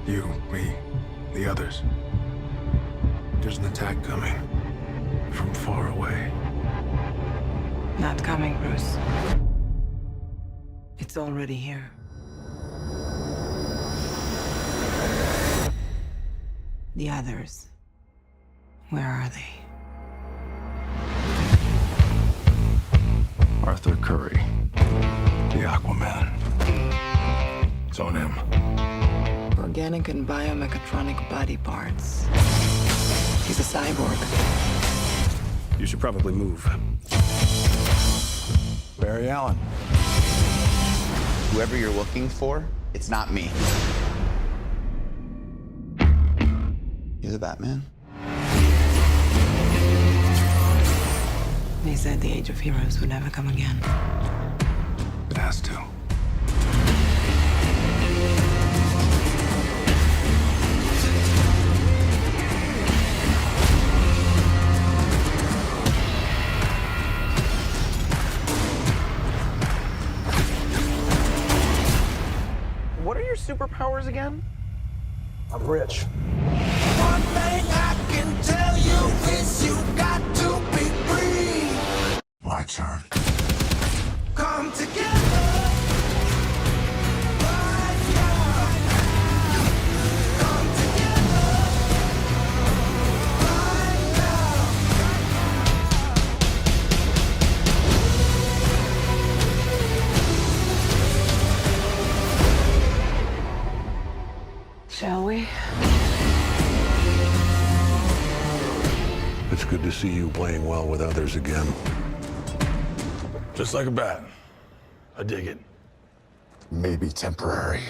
You, me, the others. There's an attack coming. From far away. Not coming, Bruce. It's already here. The others. Where are they? Arthur Curry. The Aquaman. It's on him. Organic and biomechatronic body parts. He's a cyborg. You should probably move. Barry Allen. Whoever you're looking for, it's not me. You're the Batman? They said the age of heroes would never come again. It has to. What are your superpowers again? I'm rich. One thing I can tell you is you got to be free. My turn. Come together. Right now. Come together. Right now. Shall we? It's good to see you playing well with others again. Just like a bat. I dig it. Maybe temporary.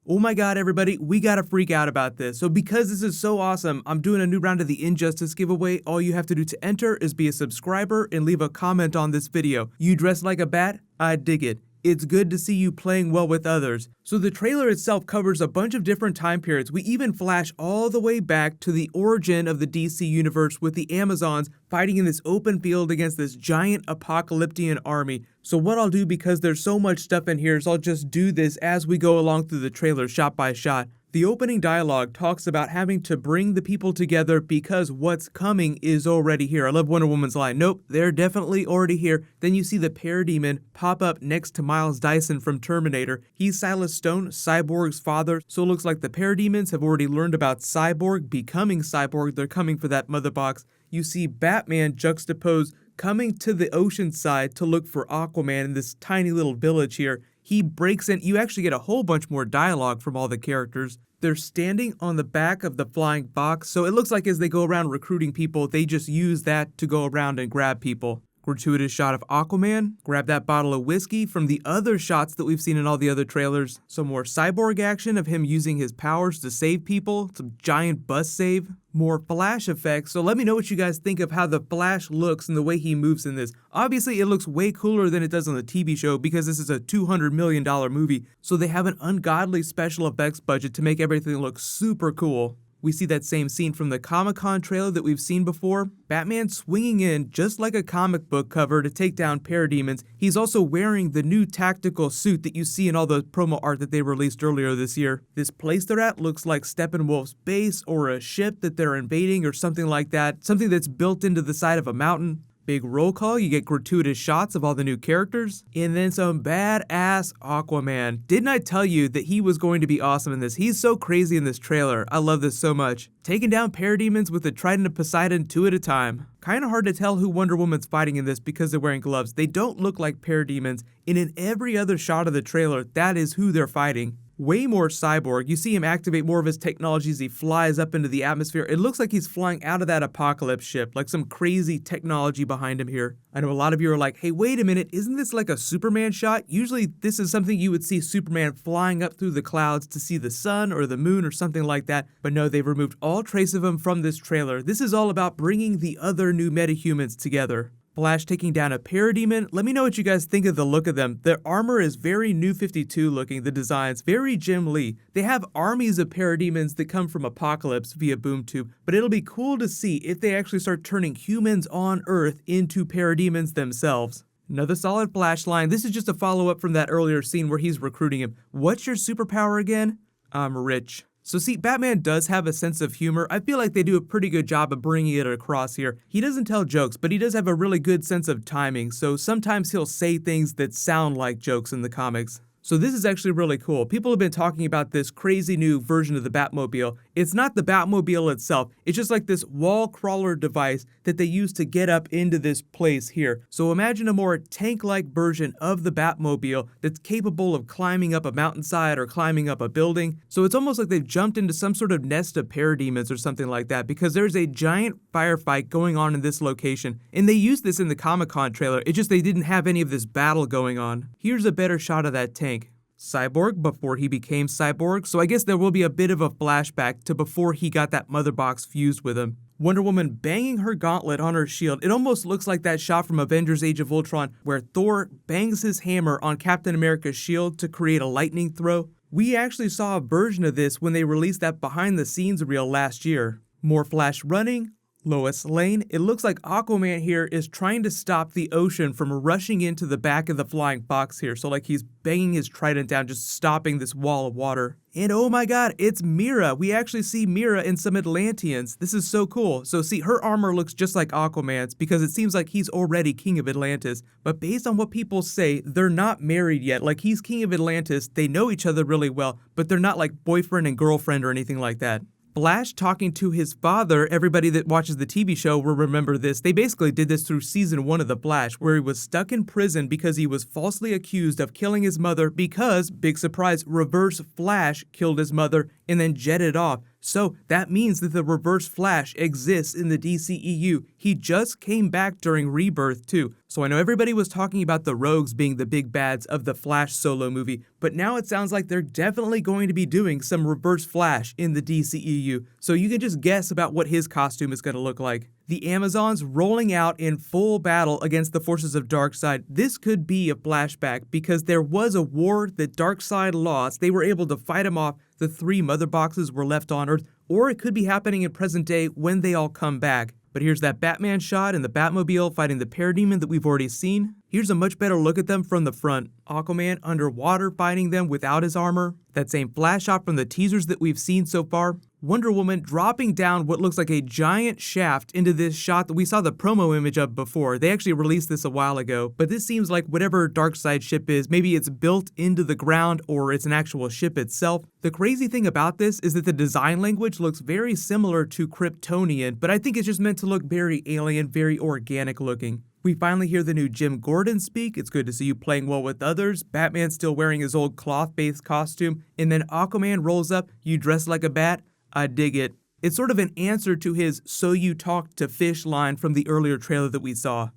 Oh my god, everybody, we gotta freak out about this. So because this is so awesome, I'm doing a new round of the Injustice giveaway. All you have to do to enter is be a subscriber and leave a comment on this video. You dress like a bat? I dig it. It's good to see you playing well with others. So the trailer itself covers a bunch of different time periods. We even flash all the way back to the origin of the DC universe with the Amazons fighting in this open field against this giant apocalyptic army. So what I'll do, because there's so much stuff in here, is I'll just do this as we go along through the trailer shot by shot. The opening dialogue talks about having to bring the people together because what's coming is already here. I love Wonder Woman's line, nope, they're definitely already here. Then you see the Parademon pop up next to Miles Dyson from Terminator. He's Silas Stone, Cyborg's father, so it looks like the Parademons have already learned about Cyborg becoming Cyborg. They're coming for that mother box. You see Batman juxtaposed coming to the ocean side to look for Aquaman in this tiny little village here. He breaks in. You actually get a whole bunch more dialogue from all the characters. They're standing on the back of the flying box, so it looks like as they go around recruiting people, they just use that to go around and grab people. Gratuitous shot of Aquaman, grab that bottle of whiskey from the other shots that we've seen in all the other trailers. Some more cyborg action of him using his powers to save people, some giant bus save, more Flash effects. So let me know what you guys think of how the Flash looks and the way he moves in this. Obviously it looks way cooler than it does on the TV show because this is a $200 million movie, so they have an ungodly special effects budget to make everything look super cool. We see that same scene from the Comic-Con trailer that we've seen before. Batman swinging in just like a comic book cover to take down Parademons. He's also wearing the new tactical suit that you see in all the promo art that they released earlier this year. This place they're at looks like Steppenwolf's base or a ship that they're invading or something like that. Something that's built into the side of a mountain. Big roll call, you get gratuitous shots of all the new characters, and then some badass Aquaman. Didn't I tell you that he was going to be awesome in this? He's so crazy in this trailer. I love this so much. Taking down Parademons with the Trident of Poseidon 2 at a time. Kinda hard to tell who Wonder Woman's fighting in this because they're wearing gloves. They don't look like Parademons, and in every other shot of the trailer, that is who they're fighting. Way more Cyborg. You see him activate more of his technology as he flies up into the atmosphere. It looks like he's flying out of that apocalypse ship, like some crazy technology behind him here. I know a lot of you are like, hey, wait a minute, isn't this like a Superman shot? Usually this is something you would see Superman flying up through the clouds to see the sun or the moon or something like that. But no, they've removed all trace of him from this trailer. This is all about bringing the other new metahumans together. Flash taking down a parademon. Let me know what you guys think of the look of them. Their armor is very New 52 looking, the designs, very Jim Lee. They have armies of parademons that come from Apocalypse via BoomTube, but it'll be cool to see if they actually start turning humans on Earth into parademons themselves. Another solid Flash line. This is just a follow-up from that earlier scene where he's recruiting him. What's your superpower again? I'm rich. So see, Batman does have a sense of humor. I feel like they do a pretty good job of bringing it across here. He doesn't tell jokes, but he does have a really good sense of timing, so sometimes he'll say things that sound like jokes in the comics. So this is actually really cool. People have been talking about this crazy new version of the Batmobile. It's not the Batmobile itself. It's just like this wall crawler device that they use to get up into this place here. So imagine a more tank-like version of the Batmobile that's capable of climbing up a mountainside or climbing up a building. So it's almost like they've jumped into some sort of nest of parademons or something like that, because there's a giant firefight going on in this location. And they used this in the Comic-Con trailer. It's just they didn't have any of this battle going on. Here's a better shot of that tank. Cyborg before he became Cyborg, so I guess there will be a bit of a flashback to before he got that mother box fused with him. Wonder Woman banging her gauntlet on her shield. It almost looks like that shot from Avengers Age of Ultron where Thor bangs his hammer on Captain America's shield to create a lightning throw. We actually saw a version of this when they released that behind the scenes reel last year. More Flash running. Lois Lane. It looks like Aquaman here is trying to stop the ocean from rushing into the back of the flying fox here. So like he's banging his trident down, just stopping this wall of water. And oh my god, it's Mera. We actually see Mera in some Atlanteans. This is so cool. So see, her armor looks just like Aquaman's because it seems like he's already King of Atlantis. But based on what people say, they're not married yet. Like he's King of Atlantis, they know each other really well, but they're not like boyfriend and girlfriend or anything like that. Flash talking to his father. Everybody that watches the TV show will remember this. They basically did this through season 1 of The Flash, where he was stuck in prison because he was falsely accused of killing his mother because, big surprise, Reverse Flash killed his mother and then jetted off. So that means that the Reverse Flash exists in the DCEU. He just came back during Rebirth too. So I know everybody was talking about the Rogues being the big bads of the Flash solo movie, but now it sounds like they're definitely going to be doing some Reverse Flash in the DCEU. So you can just guess about what his costume is going to look like. The Amazons rolling out in full battle against the forces of Darkseid. This could be a flashback because there was a war that Darkseid lost. They were able to fight him off. The 3 mother boxes were left on Earth, or it could be happening in present day when they all come back. But here's that Batman shot in the Batmobile fighting the parademon that we've already seen. Here's a much better look at them from the front. Aquaman underwater fighting them without his armor. That same flash shot from the teasers that we've seen so far. Wonder Woman dropping down what looks like a giant shaft into this shot that we saw the promo image of before. They actually released this a while ago, but this seems like whatever Darkseid ship is, maybe it's built into the ground or it's an actual ship itself. The crazy thing about this is that the design language looks very similar to Kryptonian, but I think it's just meant to look very alien, very organic looking. We finally hear the new Jim Gordon speak. It's good to see you playing well with others. Batman's still wearing his old cloth-based costume, and then Aquaman rolls up, you dress like a bat. I dig it. It's sort of an answer to his "so you talk to fish" line from the earlier trailer that we saw.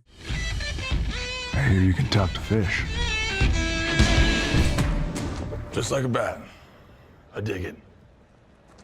I hear you can talk to fish. Just like a bat. I dig it.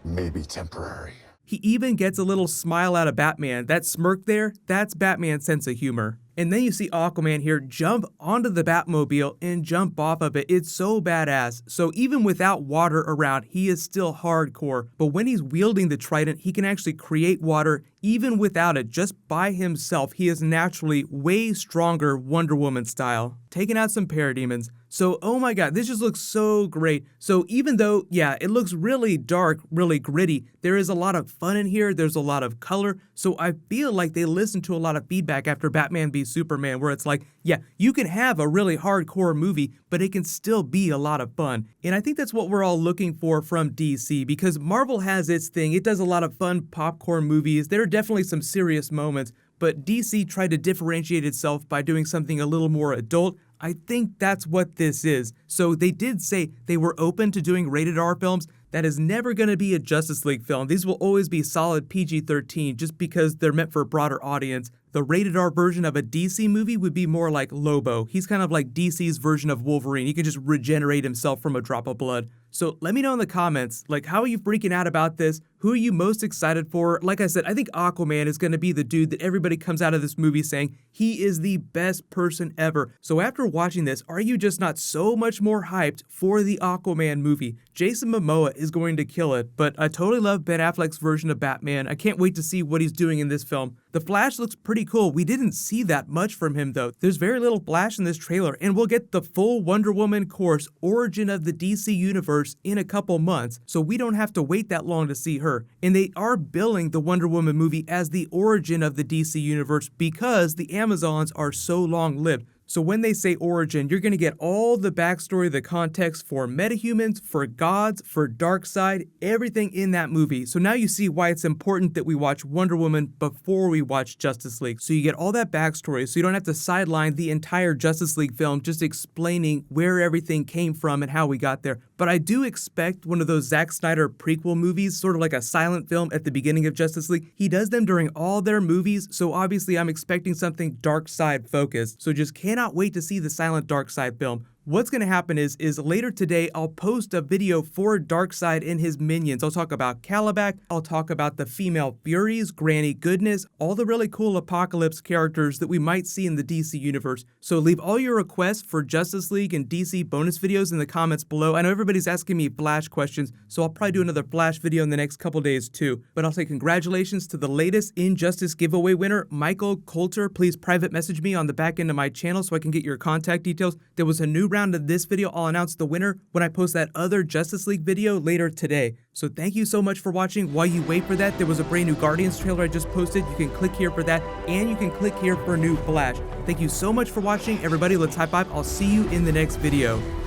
Maybe temporary. He even gets a little smile out of Batman. That smirk there, that's Batman's sense of humor. And then you see Aquaman here jump onto the Batmobile and jump off of it. It's so badass. So even without water around, he is still hardcore. But when he's wielding the trident, he can actually create water even without it. Just by himself, he is naturally way stronger Wonder Woman style. Taking out some parademons. So, oh my god, this just looks so great. So even though, yeah, it looks really dark, really gritty, there is a lot of fun in here, there's a lot of color, so I feel like they listened to a lot of feedback after Batman v Superman, where it's like, yeah, you can have a really hardcore movie, but it can still be a lot of fun. And I think that's what we're all looking for from DC, because Marvel has its thing, it does a lot of fun popcorn movies, there are definitely some serious moments, but DC tried to differentiate itself by doing something a little more adult. I think that's what this is. So they did say they were open to doing rated R films. That is never going to be a Justice League film. These will always be solid PG-13 just because they're meant for a broader audience. The rated R version of a DC movie would be more like Lobo. He's kind of like DC's version of Wolverine. He can just regenerate himself from a drop of blood. So let me know in the comments, like, how are you freaking out about this? Who are you most excited for? Like I said, I think Aquaman is going to be the dude that everybody comes out of this movie saying he is the best person ever. So after watching this, are you just not so much more hyped for the Aquaman movie? Jason Momoa is going to kill it, but I totally love Ben Affleck's version of Batman. I can't wait to see what he's doing in this film. The Flash looks pretty cool. We didn't see that much from him though. There's very little Flash in this trailer, and we'll get the full Wonder Woman course, Origin of the DC Universe, in a couple months, so we don't have to wait that long to see her. And they are billing the Wonder Woman movie as the origin of the DC Universe because the Amazons are so long-lived. So when they say origin, you're going to get all the backstory, the context for metahumans, for gods, for Darkseid, everything in that movie. So now you see why it's important that we watch Wonder Woman before we watch Justice League. So you get all that backstory, so you don't have to sideline the entire Justice League film just explaining where everything came from and how we got there. But I do expect one of those Zack Snyder prequel movies, sort of like a silent film at the beginning of Justice League. He does them during all their movies, so obviously I'm expecting something Darkseid focused. So just cannot wait to see the silent Darkseid film. What's going to happen is later today, I'll post a video for Darkseid and his minions. I'll talk about Calabac, I'll talk about the female Furies, Granny Goodness, all the really cool Apocalypse characters that we might see in the DC universe. So leave all your requests for Justice League and DC bonus videos in the comments below. I know everybody's asking me Flash questions, so I'll probably do another Flash video in the next couple days too. But I'll say congratulations to the latest Injustice giveaway winner, Michael Coulter. Please private message me on the back end of my channel so I can get your contact details. There was a new round of this video. I'll announce the winner when I post that other Justice League video later today. So thank you so much for watching. While you wait for that, there was a brand new Guardians trailer I just posted. You can click here for that, and you can click here for new Flash. Thank you so much for watching, everybody. Let's high five. I'll see you in the next video.